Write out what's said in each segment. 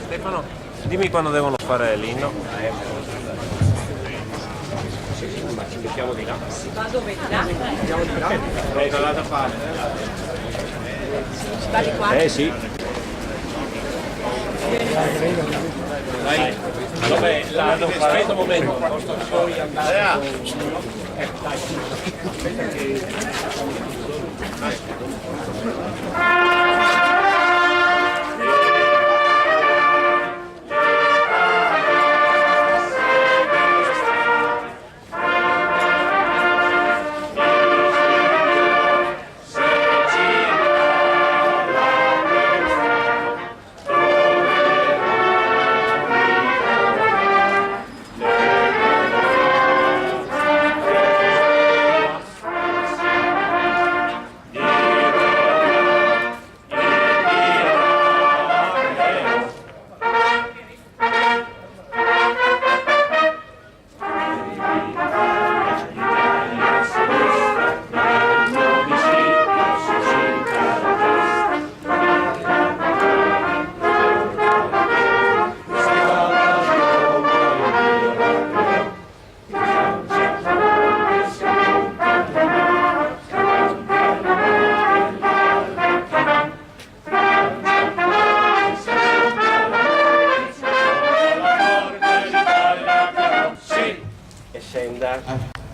Stefano, dimmi quando devono fare l'inno. Ma ci mettiamo di là. Si va dove? Di là? Andiamo di là? Dall'altra parte. Si va di qua? Sì. Dai. Vabbè, aspetta un momento, posso poi andare a... Dai. Aspetta che...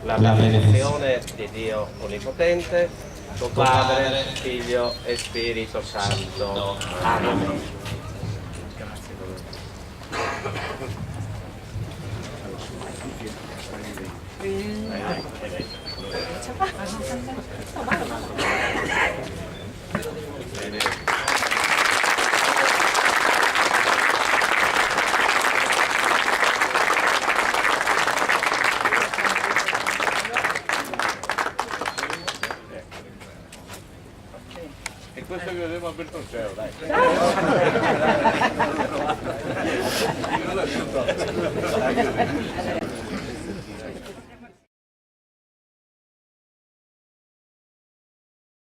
La benedizione di Dio Onnipotente, suo Padre, Figlio e Spirito Santo. Amen. E questo che abbiamo aperto il cielo, dai.